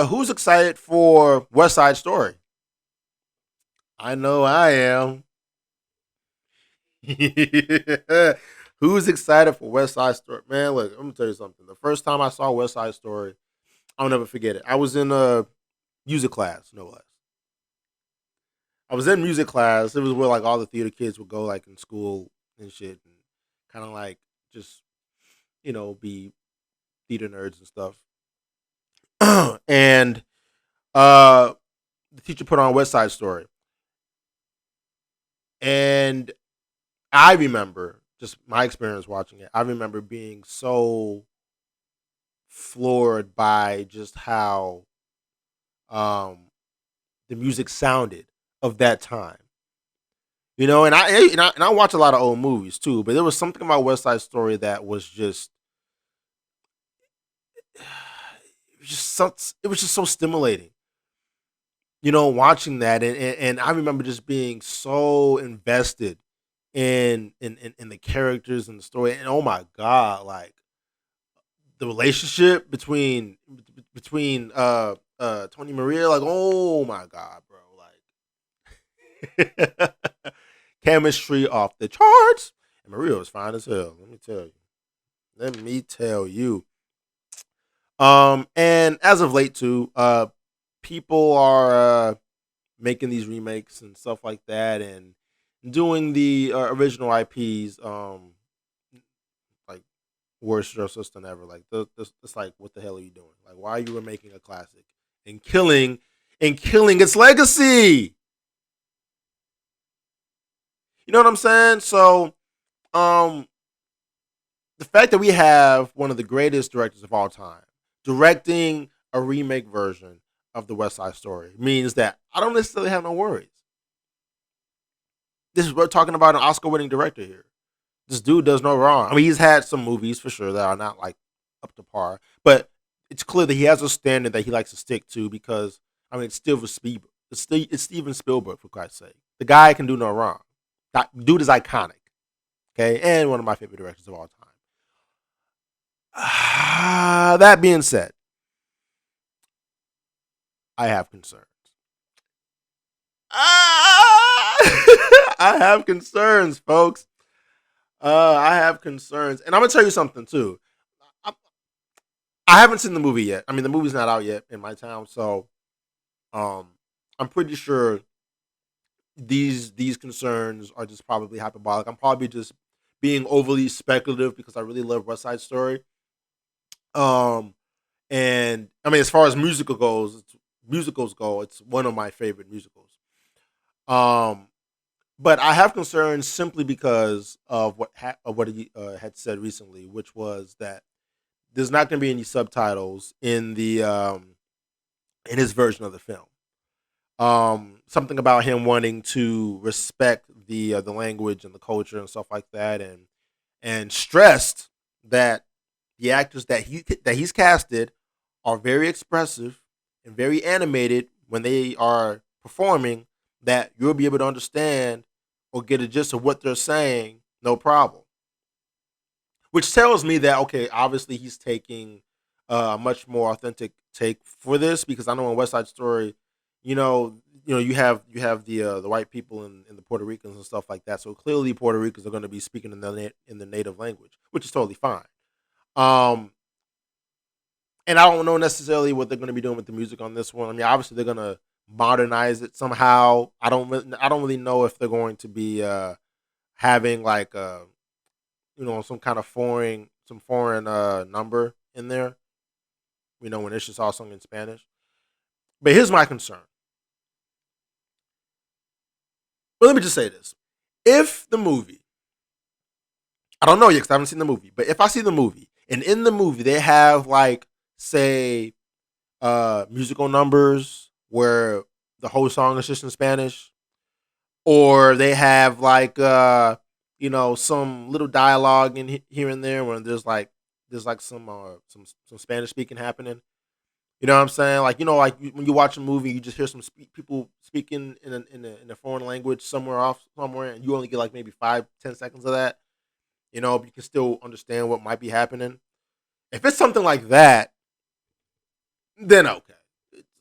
Who's excited for West Side Story? I know I am. Who's excited for West Side Story? Man, look, I'm gonna tell you something. The first time I saw West Side Story, I'll never forget it. I was in a music class, no less. I was in music class. It was where like all the theater kids would go, like in school and shit, and kind of like just be theater nerds and stuff. And uh, the teacher put on West Side Story, and I remember just my experience watching it. I remember being so floored by just how um, the music sounded of that time. And I watch a lot of old movies too, but there was something about West Side Story that was just it was just so stimulating. Watching that, and I remember just being so invested in the characters and the story, and oh my god, like the relationship between Tony Maria, like oh my god, bro, like chemistry off the charts. And Maria was fine as hell. Let me tell you. Let me tell you. And as of late too, people are making these remakes and stuff like that, and doing the original IPs, like worse justice than ever. Like it's like, what the hell are you doing? Like, why are you remaking a classic and killing its legacy? You know what I'm saying? So, um, the fact that we have one of the greatest directors of all time directing a remake version of the West Side Story means that I don't necessarily have no worries. We're talking about an Oscar-winning director here. This dude does no wrong. I mean, he's had some movies for sure that are not like up to par, but it's clear that he has a standard that he likes to stick to because I mean, it's still Spielberg. It's Steven Spielberg, for Christ's sake. The guy can do no wrong. That dude is iconic, okay, and one of my favorite directors of all time. That being said, I have concerns. I have concerns, folks. I have concerns, and I'm gonna tell you something too. I, I haven't seen the movie yet. I mean, the movie's not out yet in my town, so um, I'm pretty sure these concerns are just probably hyperbolic. I'm probably just being overly speculative because I really love West Side Story. Um, and I mean, as far as musicals go, it's one of my favorite musicals. Um, but I have concerns simply because of what he had said recently, which was that there's not going to be any subtitles in his version of the film. Something about him wanting to respect the language and the culture and stuff like that, and stressed that the actors that he's casted are very expressive and very animated when they are performing, that you'll be able to understand or get a gist of what they're saying, no problem. Which tells me that okay, obviously he's taking a much more authentic take for this because I know in West Side Story, you know, you have the white people and the Puerto Ricans and stuff like that. So clearly, Puerto Ricans are going to be speaking in the native language, which is totally fine. Um, and I don't know necessarily what they're going to be doing with the music on this one. I mean, obviously they're going to modernize it somehow. I don't really know if they're going to be having like some kind of foreign number in there. When it's just all sung in Spanish. But here's my concern. Well, let me just say this: if the movie, I don't know yet because I haven't seen the movie, but if I see the movie and in the movie they have like say musical numbers where the whole song is just in Spanish, or they have like some little dialogue in here and there when there's like some Spanish speaking happening. You know what I'm saying? Like when you watch a movie, you just hear some people speaking in a foreign language somewhere, and you only get like maybe 5-10 seconds of that. But you can still understand what might be happening. If it's something like that, then okay.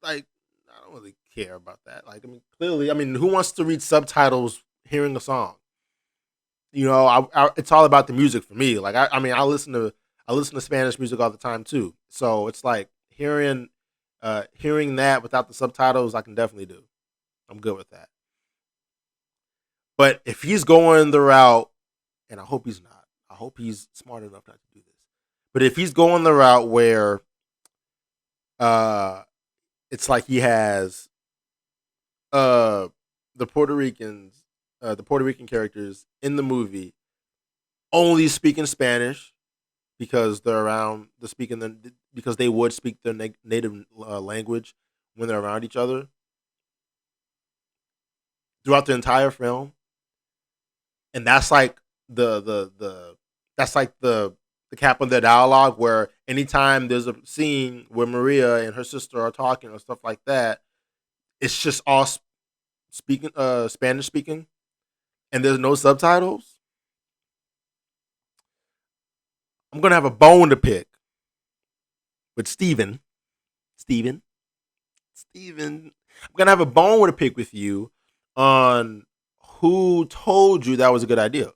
like I don't really care about that. Like I mean, clearly, I mean, who wants to read subtitles hearing a song? It's all about the music for me. Like I mean, I listen to Spanish music all the time too. So it's like hearing that without the subtitles, I can definitely do. I'm good with that. But if he's going the route, and I hope he's not, I hope he's smart enough not to do this. But if he's going the route where uh, it's like he has uh the the Puerto Rican characters in the movie only speaking Spanish because they're around the speaking the because they would speak their native language when they're around each other throughout the entire film, and that's like the that's like the cap of the dialogue where anytime there's a scene where Maria and her sister are talking or stuff like that, it's just all speaking Spanish speaking, and there's no subtitles. I'm gonna have a bone to pick with Steven, Steven. I'm gonna have a bone to pick with you on who told you that was a good idea.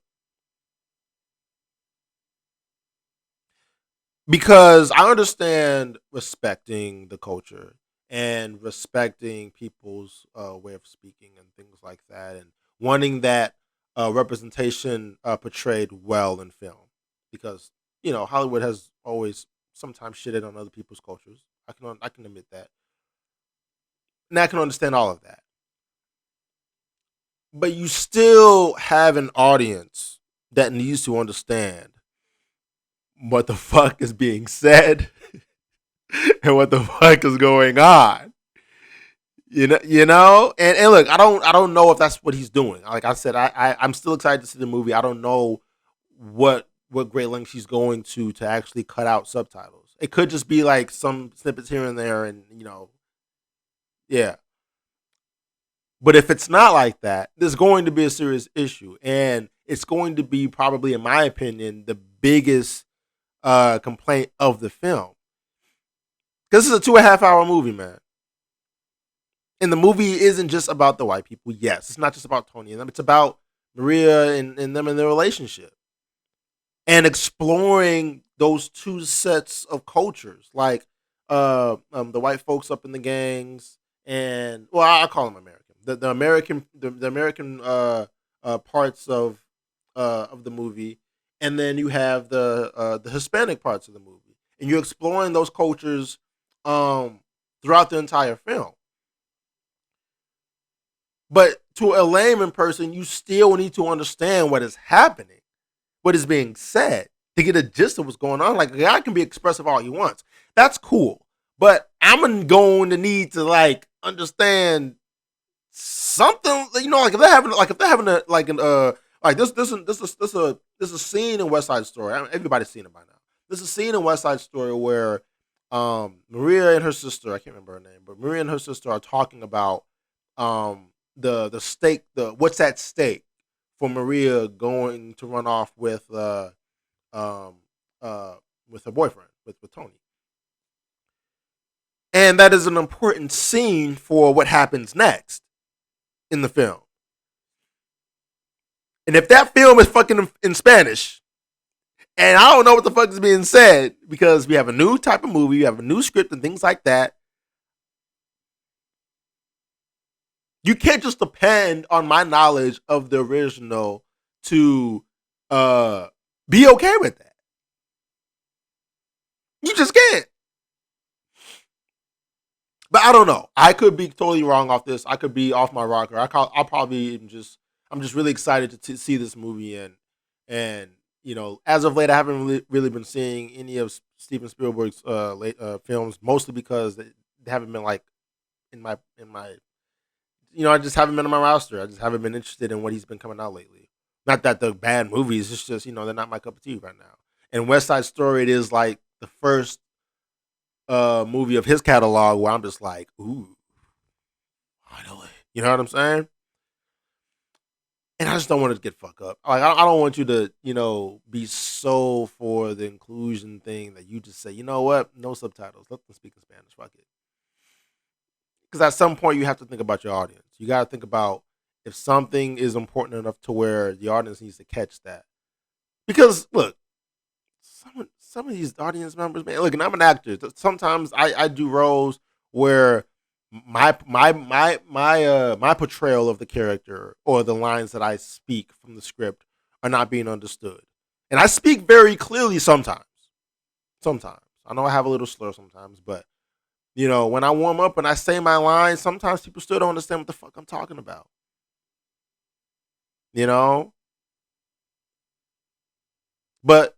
Because I understand respecting the culture and respecting people's way of speaking and things like that, and wanting that representation portrayed well in film. Because Hollywood has always sometimes shitted on other people's cultures. I can admit that, and I can understand all of that. But you still have an audience that needs to understand what the fuck is being said and what the fuck is going on. And look, I don't know if that's what he's doing. Like I said, I'm still excited to see the movie. I don't know what great lengths he's going to actually cut out subtitles. It could just be like some snippets here and there, and yeah. But if it's not like that, there's going to be a serious issue, and it's going to be probably, in my opinion, the biggest complaint of the film. Because this is a 2.5 hour movie, man. And the movie isn't just about the white people. Yes, it's not just about Tony and them. It's about Maria and them and their relationship and exploring those two sets of cultures, like the white folks up in the gangs, and well, I call them American. The American parts of the movie, and then you have the Hispanic parts of the movie, and you're exploring those cultures throughout the entire film. But to a layman person, you still need to understand what is happening, what is being said, to get a gist of what's going on. Like, a guy can be expressive all he wants. That's cool. But I'm going to need to like understand something. Like if they're having a like an like this is a scene in West Side Story. Everybody's seen it by now. There's a scene in West Side Story where Maria and her sister, I can't remember her name, but Maria and her sister are talking about the stake, the what's at stake for Maria going to run off um with her boyfriend, with Tony. And that is an important scene for what happens next in the film. And if that film is fucking in Spanish, and I don't know what the fuck is being said because we have a new type of movie, we have a new script and things like that, you can't just depend on my knowledge of the original to uh be okay with that. You just can't. But I don't know. I could be totally wrong off this. I could be off my rocker. I'll probably just. I'm just really excited to see this movie, and as of late, I haven't really been seeing any of Steven Spielberg's late films, mostly because they haven't been like in my. I just haven't been on my roster. I just haven't been interested in what he's been coming out lately. Not that they're bad movies. It's just they're not my cup of tea right now. And West Side Story, it is like the first movie of his catalog where I'm just like, ooh, finally. You know what I'm saying? And I just don't want it to get fucked up. Like I don't want you to, be so for the inclusion thing that you just say, you know what, no subtitles, let them speak in Spanish. Fuck it. because at some point you have to think about your audience. You got to think about if something is important enough to where the audience needs to catch that. Because look, some of these audience members, man. Look, and I'm an actor. Sometimes I do roles where my portrayal of the character or the lines that I speak from the script are not being understood, and I speak very clearly sometimes. Sometimes I know I have a little slur sometimes, but when I warm up and I say my lines, sometimes people still don't understand what the fuck I'm talking about. You know, but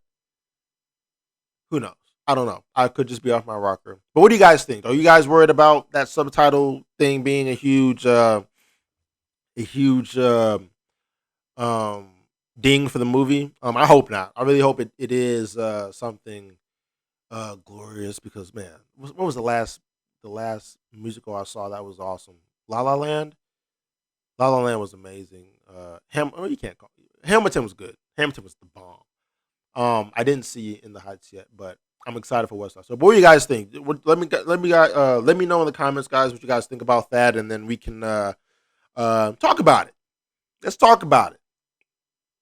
who knows? I don't know. I could just be off my rocker. But what do you guys think? Are you guys worried about that subtitle thing being a huge um, ding for the movie? I hope not. I really hope it is something glorious because man, what was the last musical I saw that was awesome? La La Land. La La Land was amazing. You can't call Hamilton was good. Hamilton was the bomb. I didn't see In the Heights yet, but I'm excited for West Side. So, what do you guys think? Let me know in the comments, guys, what you guys think about that, and then we can talk about it. Let's talk about it.